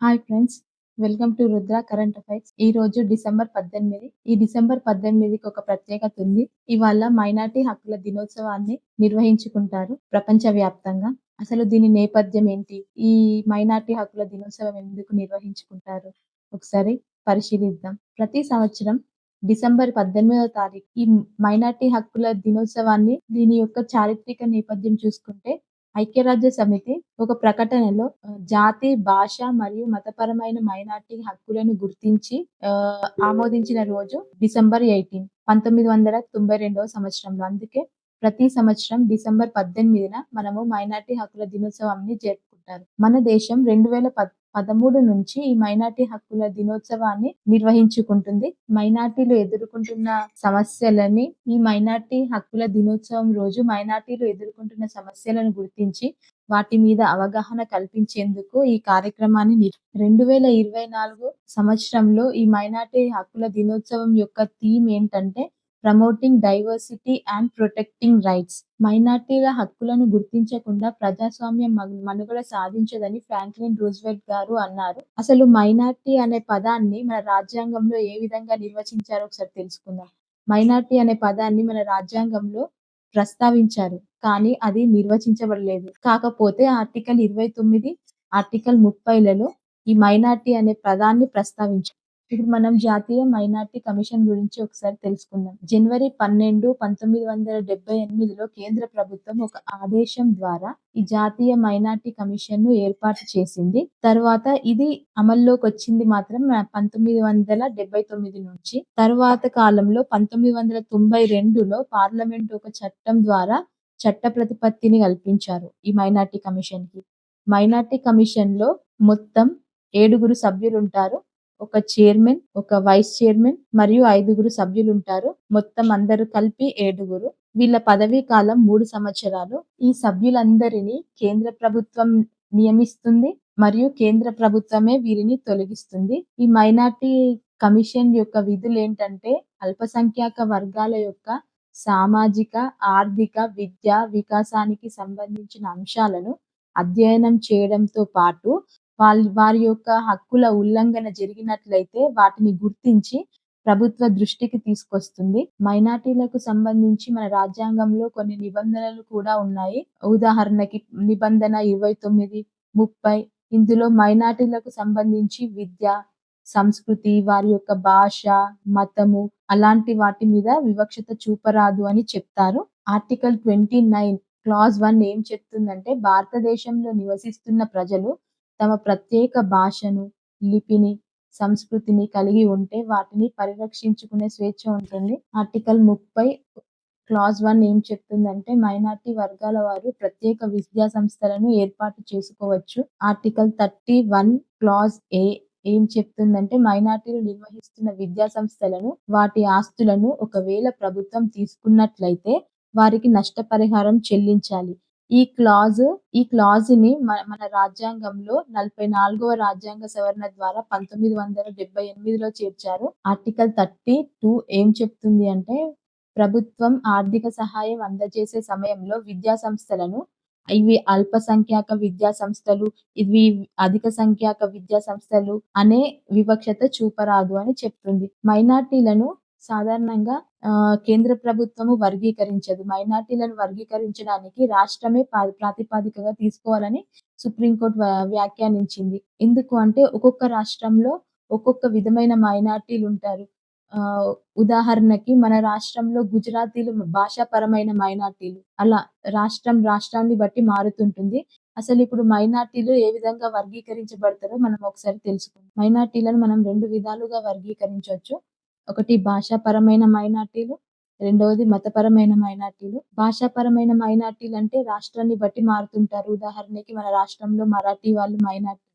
Hi friends. Welcome to Rudra current affairs. ఈ రోజు December 18. ఈ డిసెంబర్ 18కి ఒక ప్రత్యేకత ఉంది. ఇవాళ మైనార్టీ హక్కుల దినోత్సవాన్ని నిర్వహించుకుంటారు ప్రపంచవ్యాప్తంగా. అసలు దీని నేపథ్యం ఏంటి? ఈ మైనార్టీ హక్కుల దినోత్సవం ఎందుకు నిర్వహించుకుంటారు? ఒకసారి పరిశీలిద్దాం. ప్రతి సంవత్సరం డిసెంబర్ 18వ తారీఖు ఈ మైనార్టీ హక్కుల దినోత్సవాన్ని దీని యొక్క చారిత్రక నేపథ్యం చూసుకుంటే ఐక్యరాజ్య సమితి ఒక ప్రకటనలో జాతి, భాష మరియు మతపరమైన మైనార్టీ హక్కులను గుర్తించి ఆమోదించిన రోజు డిసెంబర్ 18, 1992వ సంవత్సరంలో. అందుకే ప్రతి సంవత్సరం డిసెంబర్ 18న మనము మైనార్టీ హక్కుల దినోత్సవాన్ని జరుపుకుంటారు. మన దేశం 2013 నుంచి ఈ మైనార్టీ హక్కుల దినోత్సవాన్ని నిర్వహించుకుంటుంది. మైనార్టీలు ఎదుర్కొంటున్న సమస్యలని ఈ మైనార్టీ హక్కుల దినోత్సవం రోజు మైనార్టీలు ఎదుర్కొంటున్న సమస్యలను గుర్తించి వాటి మీద అవగాహన కల్పించేందుకు ఈ కార్యక్రమాన్ని 2024 సంవత్సరంలో ఈ మైనార్టీ హక్కుల దినోత్సవం యొక్క థీమ్ ఏంటంటే promoting diversity and protecting rights. మైనార్టీల హక్కులను గుర్తించకుండా ప్రజాస్వామ్యం మనుగడ సాధించదని ఫ్రాంక్లిన్ రూజ్వెల్ట్ గారు అన్నారు. అసలు మైనార్టీ అనే పదాన్ని మన రాజ్యాంగంలో ఏ విధంగా నిర్వచించారో ఒకసారి తెలుసుకుందాం. మైనార్టీ అనే పదాన్ని మన రాజ్యాంగంలో ప్రస్తావించారు, కానీ అది నిర్వచించబడలేదు. కాకపోతే ఆర్టికల్ 29, ఆర్టికల్ 30లలో ఈ మైనార్టీ అనే పదాన్ని ప్రస్తావించారు. ఇప్పుడు మనం జాతీయ మైనార్టీ కమిషన్ గురించి ఒకసారి తెలుసుకుందాం. జనవరి 12, 1978లో కేంద్ర ప్రభుత్వం ఒక ఆదేశం ద్వారా ఈ జాతీయ మైనార్టీ కమిషన్ ను ఏర్పాటు చేసింది. తర్వాత ఇది అమల్లోకి వచ్చింది మాత్రం 1979 నుంచి. తర్వాత కాలంలో 1992లో పార్లమెంట్ ఒక చట్టం ద్వారా చట్ట ప్రతిపత్తిని కల్పించారు ఈ మైనార్టీ కమిషన్ కి. మైనార్టీ కమిషన్ లో మొత్తం 7 సభ్యులుంటారు. ఒక చైర్మన్, ఒక వైస్ చైర్మన్ మరియు 5 సభ్యులుంటారు. మొత్తం అందరూ కలిపి 7. వీళ్ళ పదవీ కాలం 3 సంవత్సరాలు. ఈ సభ్యులందరినీ కేంద్ర ప్రభుత్వం నియమిస్తుంది మరియు కేంద్ర ప్రభుత్వమే వీరిని తొలగిస్తుంది. ఈ మైనార్టీ కమిషన్ యొక్క విధులు ఏంటంటే అల్పసంఖ్యాక వర్గాల యొక్క సామాజిక, ఆర్థిక, విద్యా వికాసానికి సంబంధించిన అంశాలను అధ్యయనం చేయడంతో పాటు వారి యొక్క హక్కుల ఉల్లంఘన జరిగినట్లయితే వాటిని గుర్తించి ప్రభుత్వ దృష్టికి తీసుకొస్తుంది. మైనార్టీలకు సంబంధించి మన రాజ్యాంగంలో కొన్ని నిబంధనలు కూడా ఉన్నాయి. ఉదాహరణకి నిబంధన 29, 30. ఇందులో మైనార్టీలకు సంబంధించి విద్య, సంస్కృతి, వారి యొక్క భాష, మతము అలాంటి వాటి మీద వివక్షత చూపరాదు అని చెప్తారు. ఆర్టికల్ 29 క్లాజ్ 1 ఏం చెప్తుందంటే భారతదేశంలో నివసిస్తున్న ప్రజలు తమ ప్రత్యేక భాషను, లిపిని, సంస్కృతిని కలిగి ఉంటే వాటిని పరిరక్షించుకునే స్వేచ్ఛ ఉంటుంది. ఆర్టికల్ 30 క్లాజ్ 1 ఏం చెప్తుందంటే మైనార్టీ వర్గాల వారు ప్రత్యేక విద్యా సంస్థలను ఏర్పాటు చేసుకోవచ్చు. ఆర్టికల్ 31 క్లాజ్ A ఏం చెప్తుందంటే మైనార్టీలు నిర్వహిస్తున్న విద్యా సంస్థలను, వాటి ఆస్తులను ఒకవేళ ప్రభుత్వం తీసుకున్నట్లయితే వారికి నష్టపరిహారం చెల్లించాలి. ఈ క్లాజ్ని మన రాజ్యాంగంలో 44వ రాజ్యాంగ సవరణ ద్వారా 1978లో చేర్చారు. ఆర్టికల్ 32 ఏం చెప్తుంది అంటే ప్రభుత్వం ఆర్థిక సహాయం అందజేసే సమయంలో విద్యా సంస్థలను ఇవి అల్పసంఖ్యాక విద్యా సంస్థలు, ఇవి అధిక సంఖ్యాక విద్యా సంస్థలు అనే వివక్షత చూపరాదు అని చెప్తుంది. మైనార్టీలను సాధారణంగా కేంద్ర ప్రభుత్వము వర్గీకరించదు. మైనార్టీలను వర్గీకరించడానికి రాష్ట్రమే ప్రాతిపదికగా తీసుకోవాలని సుప్రీంకోర్టు వ్యాఖ్యానించింది. ఎందుకు అంటే ఒక్కొక్క రాష్ట్రంలో ఒక్కొక్క విధమైన మైనార్టీలు ఉంటారు. ఉదాహరణకి మన రాష్ట్రంలో గుజరాతీలు భాషాపరమైన మైనార్టీలు, అలా రాష్ట్రాన్ని బట్టి మారుతుంటుంది. అసలు ఇప్పుడు మైనార్టీలు ఏ విధంగా వర్గీకరించబడతారో మనం ఒకసారి తెలుసుకుందాం. మైనార్టీలను మనం 2 విధాలుగా వర్గీకరించవచ్చు. ఒకటి భాషాపరమైన మైనార్టీలు, రెండవది మతపరమైన మైనార్టీలు. భాషాపరమైన మైనార్టీలు అంటే రాష్ట్రాన్ని బట్టి మారుతుంటారు. ఉదాహరణకి మన రాష్ట్రంలో మరాఠీ వాళ్ళు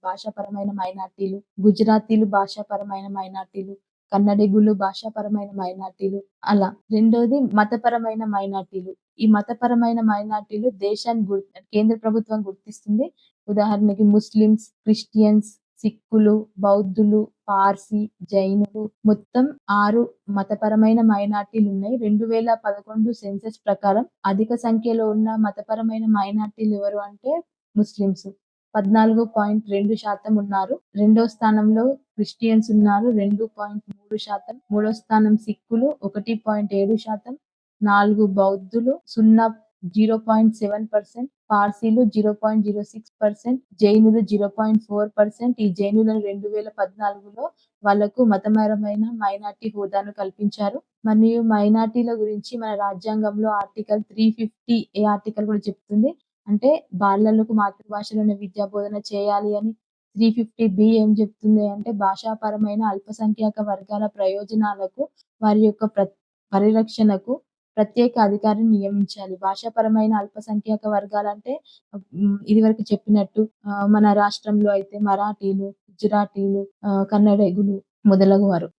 భాషాపరమైన మైనార్టీలు, గుజరాతీలు భాషాపరమైన మైనార్టీలు, కన్నడిగులు భాషాపరమైన మైనార్టీలు అలా. రెండోది మతపరమైన మైనార్టీలు. ఈ మతపరమైన మైనార్టీలు దేశాన్ని కేంద్ర ప్రభుత్వం గుర్తిస్తుంది. ఉదాహరణకి ముస్లిమ్స్, క్రిస్టియన్స్, సిక్కులు, బౌద్ధులు, పార్సీ, జైనులు మొత్తం 6 మతపరమైన మైనార్టీలు ఉన్నాయి. 2011 సెన్సస్ ప్రకారం అధిక సంఖ్యలో ఉన్న మతపరమైన మైనార్టీలు ఎవరు అంటే ముస్లిమ్స్. 14.2% ఉన్నారు. రెండో స్థానంలో క్రిస్టియన్స్ ఉన్నారు 2.3%. మూడో స్థానం సిక్కులు 1.7%. 4 బౌద్ధులు 0.7%, పార్సీలు 0.06%, జైనులు 0.4%. ఈ జైనులను 2014లో వాళ్లకు మతపరమైన మైనార్టీ హోదాను కల్పించారు. మరియు మైనార్టీల గురించి మన రాజ్యాంగంలో ఆర్టికల్ 350 ఏ ఆర్టికల్ కూడా చెప్తుంది అంటే బాలలకు మాతృభాషలోనే విద్యా బోధన చేయాలి అని. 350B ఏం చెప్తుంది అంటే భాషాపరమైన అల్పసంఖ్యాక వర్గాల ప్రయోజనాలకు వారి యొక్క పరిరక్షణకు ప్రత్యేక అధికారిని నియమించాలి. భాషాపరమైన అల్పసంఖ్యాక వర్గాలంటే ఇదివరకు చెప్పినట్టు మన రాష్ట్రంలో అయితే మరాఠీలు, గుజరాతీలు, కన్నడిగులు మొదలగువారు.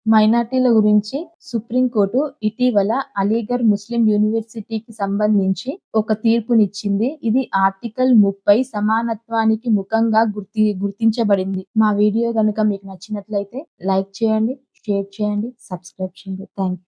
మైనార్టీల గురించి సుప్రీంకోర్టు ఇటీవల అలీగఢ్ ముస్లిం యూనివర్సిటీకి సంబంధించి ఒక తీర్పునిచ్చింది. ఇది ఆర్టికల్ 30 సమానత్వానికి ముఖంగా గుర్తించబడింది. మా వీడియో గనుక మీకు నచ్చినట్లయితే లైక్ చేయండి, షేర్ చేయండి, సబ్స్క్రైబ్ చేయండి. థాంక్యూ.